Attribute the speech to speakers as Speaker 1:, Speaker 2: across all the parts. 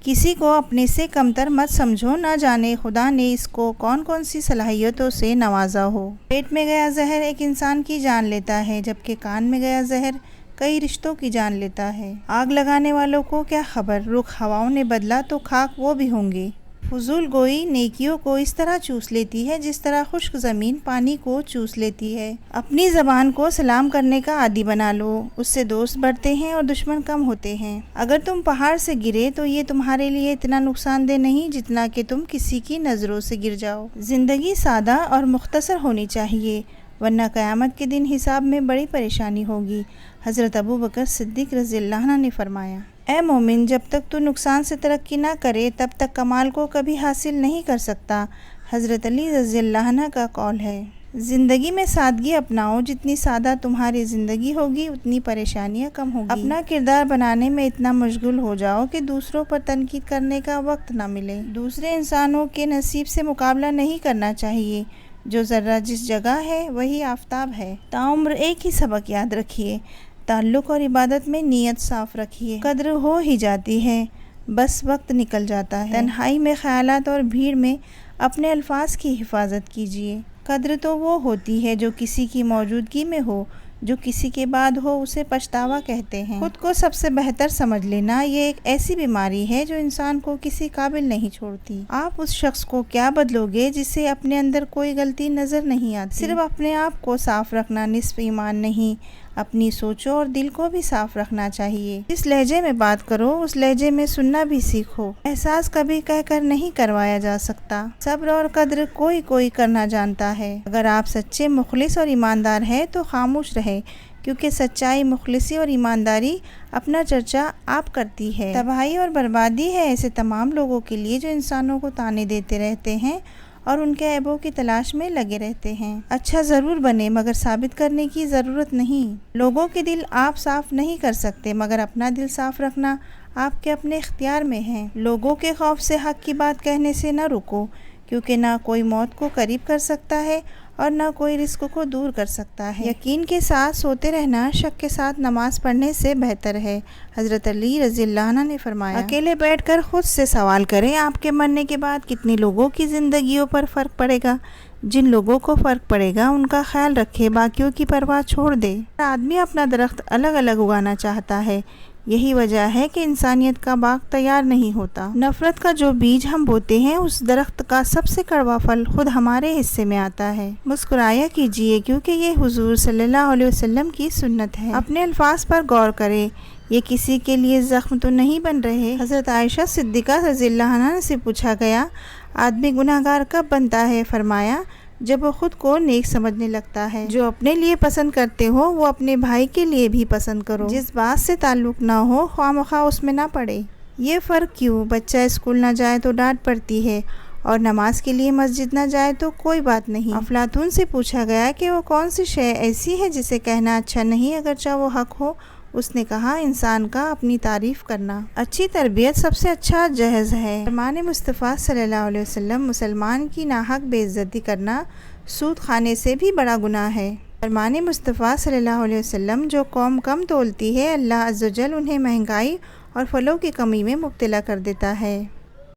Speaker 1: کسی کو اپنے سے کمتر مت سمجھو، نہ جانے خدا نے اس کو کون کون سی صلاحیتوں سے نوازا ہو۔ پیٹ میں گیا زہر ایک انسان کی جان لیتا ہے، جبکہ کان میں گیا زہر کئی رشتوں کی جان لیتا ہے۔ آگ لگانے والوں کو کیا خبر، رخ ہواؤں نے بدلا تو خاک وہ بھی ہوں گے۔ فضول گوئی نیکیوں کو اس طرح چوس لیتی ہے جس طرح خشک زمین پانی کو چوس لیتی ہے۔ اپنی زبان کو سلام کرنے کا عادی بنا لو، اس سے دوست بڑھتے ہیں اور دشمن کم ہوتے ہیں۔ اگر تم پہاڑ سے گرے تو یہ تمہارے لیے اتنا نقصان دہ نہیں جتنا کہ تم کسی کی نظروں سے گر جاؤ۔ زندگی سادہ اور مختصر ہونی چاہیے، ورنہ قیامت کے دن حساب میں بڑی پریشانی ہوگی۔ حضرت ابوبکر صدیق رضی اللہ عنہ نے فرمایا، اے مومن، جب تک تو نقصان سے ترقی نہ کرے تب تک کمال کو کبھی حاصل نہیں کر سکتا۔ حضرت علی رضی اللہ عنہ کا قول ہے، زندگی میں سادگی اپناؤ، جتنی سادہ تمہاری زندگی ہوگی اتنی پریشانیاں کم ہوگی۔ اپنا کردار بنانے میں اتنا مشغول ہو جاؤ کہ دوسروں پر تنقید کرنے کا وقت نہ ملے۔ دوسرے انسانوں کے نصیب سے مقابلہ نہیں کرنا چاہیے، جو ذرہ جس جگہ ہے وہی آفتاب ہے۔ تاعمر ایک ہی سبق یاد رکھیے، تعلق اور عبادت میں نیت صاف رکھیے، قدر ہو ہی جاتی ہے، بس وقت نکل جاتا ہے۔ تنہائی میں خیالات اور بھیڑ میں اپنے الفاظ کی حفاظت کیجیے۔ قدر تو وہ ہوتی ہے جو کسی کی موجودگی میں ہو، جو کسی کے بعد ہو اسے پچھتاوا کہتے ہیں۔ خود کو سب سے بہتر سمجھ لینا یہ ایک ایسی بیماری ہے جو انسان کو کسی قابل نہیں چھوڑتی۔ آپ اس شخص کو کیا بدلو گے جسے اپنے اندر کوئی غلطی نظر نہیں آتی؟ صرف اپنے آپ کو صاف رکھنا نصف ایمان نہیں، اپنی سوچوں اور دل کو بھی صاف رکھنا چاہیے۔ جس لہجے میں بات کرو اس لہجے میں سننا بھی سیکھو۔ احساس کبھی کہہ کر نہیں کروایا جا سکتا، صبر اور قدر کوئی کوئی کرنا جانتا ہے۔ اگر آپ سچے، مخلص اور ایماندار ہیں تو خاموش رہے، کیونکہ سچائی، مخلصی اور ایمانداری اپنا چرچا آپ کرتی ہے۔ تباہی اور بربادی ہے ایسے تمام لوگوں کے لیے جو انسانوں کو طعنے دیتے رہتے ہیں اور ان کے عیبوں کی تلاش میں لگے رہتے ہیں۔ اچھا ضرور بنے مگر ثابت کرنے کی ضرورت نہیں۔ لوگوں کے دل آپ صاف نہیں کر سکتے مگر اپنا دل صاف رکھنا آپ کے اپنے اختیار میں ہے۔ لوگوں کے خوف سے حق کی بات کہنے سے نہ رکو، کیونکہ نہ کوئی موت کو قریب کر سکتا ہے اور نہ کوئی رزق کو دور کر سکتا ہے۔ یقین کے ساتھ سوتے رہنا شک کے ساتھ نماز پڑھنے سے بہتر ہے۔ حضرت علی رضی اللہ عنہ نے فرمایا، اکیلے بیٹھ کر خود سے سوال کریں، آپ کے مرنے کے بعد کتنی لوگوں کی زندگیوں پر فرق پڑے گا؟ جن لوگوں کو فرق پڑے گا ان کا خیال رکھے، باقیوں کی پرواہ چھوڑ دے۔ ہر آدمی اپنا درخت الگ الگ اگانا چاہتا ہے، یہی وجہ ہے کہ انسانیت کا باغ تیار نہیں ہوتا۔ نفرت کا جو بیج ہم بوتے ہیں اس درخت کا سب سے کڑوا پھل خود ہمارے حصے میں آتا ہے۔ مسکرایا کیجیے کیونکہ یہ حضور صلی اللہ علیہ وسلم کی سنت ہے۔ اپنے الفاظ پر غور کرے، یہ کسی کے لیے زخم تو نہیں بن رہے۔ حضرت عائشہ صدیقہ رضی اللہ عنہا سے پوچھا گیا، آدمی گناہگار کب بنتا ہے؟ فرمایا، جب وہ خود کو نیک سمجھنے لگتا ہے۔ جو اپنے لیے پسند کرتے ہو وہ اپنے بھائی کے لیے بھی پسند کرو۔ جس بات سے تعلق نہ ہو خواہ مخواہ اس میں نہ پڑے۔ یہ فرق کیوں؟ بچہ اسکول نہ جائے تو ڈانٹ پڑتی ہے اور نماز کے لیے مسجد نہ جائے تو کوئی بات نہیں۔ افلاطون سے پوچھا گیا کہ وہ کون سی شے ایسی ہے جسے کہنا اچھا نہیں اگرچہ وہ حق ہو؟ اس نے کہا، انسان کا اپنی تعریف کرنا۔ اچھی تربیت سب سے اچھا جہیز ہے۔ فرمان مصطفیٰ صلی اللہ علیہ وسلم، مسلمان کی ناحق بے عزتی کرنا سود کھانے سے بھی بڑا گناہ ہے۔ فرمان مصطفیٰ صلی اللہ علیہ وسلم، جو قوم کم تولتی ہے اللہ عز و جل انہیں مہنگائی اور پھلوں کی کمی میں مبتلا کر دیتا ہے۔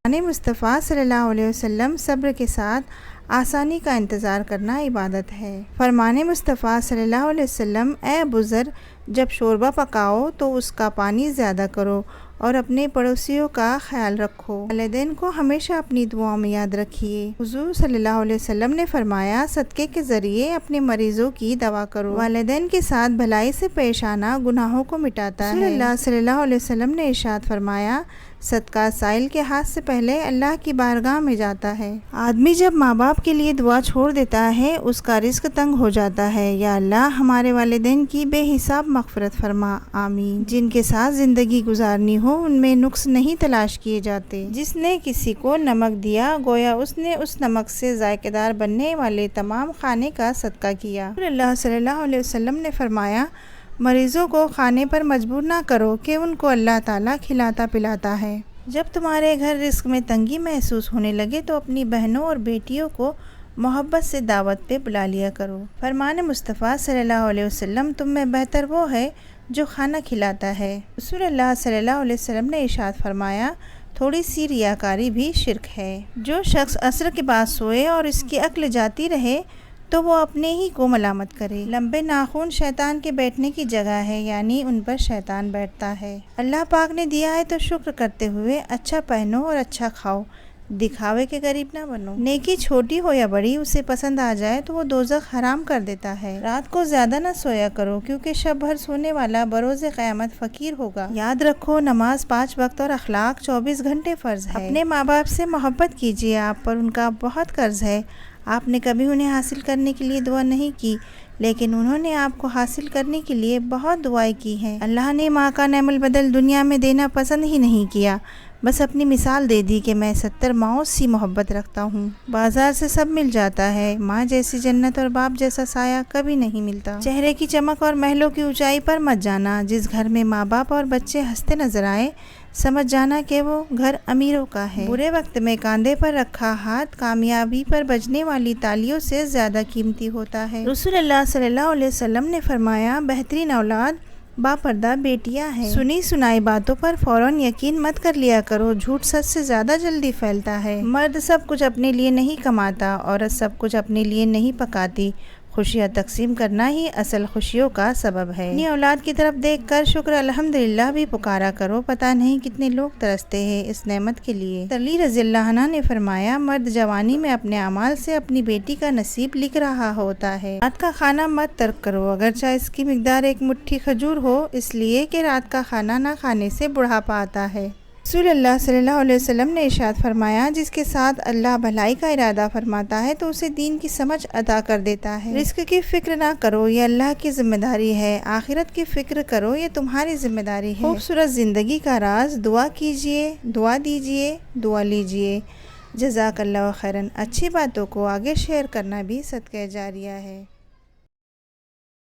Speaker 1: فرمان مصطفیٰ صلی اللہ علیہ وسلم، صبر کے ساتھ آسانی کا انتظار کرنا عبادت ہے۔ فرمان مصطفیٰ صلی اللہ علیہ وسلم، اے بزرگ، جب شوربہ پکاؤ تو اس کا پانی زیادہ کرو اور اپنے پڑوسیوں کا خیال رکھو۔ والدین کو ہمیشہ اپنی دعاؤں میں یاد رکھیے۔ حضور صلی اللہ علیہ وسلم نے فرمایا، صدقے کے ذریعے اپنے مریضوں کی دوا کرو۔ والدین کے ساتھ بھلائی سے پیش آنا گناہوں کو مٹاتا ہے۔ رسول اللہ صلی اللہ علیہ وسلم نے ارشاد فرمایا، صدقہ سائل کے ہاتھ سے پہلے اللہ کی بارگاہ میں جاتا ہے۔ آدمی جب ماں باپ کے لیے دعا چھوڑ دیتا ہے اس کا رزق تنگ ہو جاتا ہے۔ یا اللہ ہمارے والدین کی بے حساب مغفرت فرما، آمین۔ جن کے ساتھ زندگی گزارنی ہو ان میں نقص نہیں تلاش کیے جاتے۔ جس نے کسی کو نمک دیا گویا اس نے اس نمک سے ذائقہ دار بننے والے تمام کھانے کا صدقہ کیا۔ رسول اللہ صلی اللہ علیہ وسلم نے فرمایا، مریضوں کو کھانے پر مجبور نہ کرو کہ ان کو اللہ تعالیٰ کھلاتا پلاتا ہے۔ جب تمہارے گھر رزق میں تنگی محسوس ہونے لگے تو اپنی بہنوں اور بیٹیوں کو محبت سے دعوت پہ بلا لیا کرو۔ فرمان مصطفیٰ صلی اللہ علیہ وسلم، تم میں بہتر وہ ہے جو کھانا کھلاتا ہے۔ رسول اللہ صلی اللہ علیہ وسلم نے ارشاد فرمایا، تھوڑی سی ریاکاری بھی شرک ہے۔ جو شخص عصر کے بعد سوئے اور اس کی عقل جاتی رہے تو وہ اپنے ہی کو ملامت کرے۔ لمبے ناخن شیطان کے بیٹھنے کی جگہ ہے، یعنی ان پر شیطان بیٹھتا ہے۔ اللہ پاک نے دیا ہے تو شکر کرتے ہوئے اچھا پہنو اور اچھا کھاؤ، دکھاوے کے قریب نہ بنو۔ نیکی چھوٹی ہو یا بڑی اسے پسند آ جائے تو وہ دوزخ حرام کر دیتا ہے۔ رات کو زیادہ نہ سویا کرو کیونکہ شب بھر سونے والا بروز قیامت فقیر ہوگا۔ یاد رکھو نماز 5 وقت اور اخلاق 24 گھنٹے فرض ہے۔ اپنے ماں باپ سے محبت کیجیے، آپ پر ان کا بہت قرض ہے۔ آپ نے کبھی انہیں حاصل کرنے کے لیے دعا نہیں کی، لیکن انہوں نے آپ کو حاصل کرنے کے لیے بہت دعائیں کی ہیں۔ اللہ نے ماں کا نعم البدل دنیا میں دینا پسند ہی نہیں کیا، بس اپنی مثال دے دی کہ میں 70 ماؤں سی محبت رکھتا ہوں۔ بازار سے سب مل جاتا ہے، ماں جیسی جنت اور باپ جیسا سایہ کبھی نہیں ملتا۔ چہرے کی چمک اور محلوں کی اونچائی پر مت جانا، جس گھر میں ماں باپ اور بچے ہنستے نظر آئے سمجھ جانا کہ وہ گھر امیروں کا ہے۔ برے وقت میں کاندھے پر رکھا ہاتھ کامیابی پر بجنے والی تالیوں سے زیادہ قیمتی ہوتا ہے۔ رسول اللہ صلی اللہ علیہ وسلم نے فرمایا، بہترین اولاد باپردہ بیٹیاں ہیں۔ سنی سنائی باتوں پر فوراً یقین مت کر لیا کرو، جھوٹ سچ سے زیادہ جلدی پھیلتا ہے۔ مرد سب کچھ اپنے لیے نہیں کماتا، عورت سب کچھ اپنے لیے نہیں پکاتی، خوشیاں تقسیم کرنا ہی اصل خوشیوں کا سبب ہے۔ اپنی اولاد کی طرف دیکھ کر شکر الحمدللہ بھی پکارا کرو، پتہ نہیں کتنے لوگ ترستے ہیں اس نعمت کے لیے۔ علی رضی اللہ عنہ نے فرمایا، مرد جوانی میں اپنے اعمال سے اپنی بیٹی کا نصیب لکھ رہا ہوتا ہے۔ رات کا کھانا مت ترک کرو، اگرچہ اس کی مقدار 1 مٹھی کھجور ہو، اس لیے کہ رات کا کھانا نہ کھانے سے بڑھاپا آتا ہے۔ رسول اللہ صلی اللہ علیہ وسلم نے ارشاد فرمایا، جس کے ساتھ اللہ بھلائی کا ارادہ فرماتا ہے تو اسے دین کی سمجھ عطا کر دیتا ہے۔ رزق کی فکر نہ کرو، یہ اللہ کی ذمہ داری ہے، آخرت کی فکر کرو، یہ تمہاری ذمہ داری ہے۔ خوبصورت زندگی کا راز دعا کیجیے، دعا دیجیے، دعا لیجیے۔ جزاک اللہ خیرن۔ اچھی باتوں کو آگے شیئر کرنا بھی صدقہ جاریہ ہے۔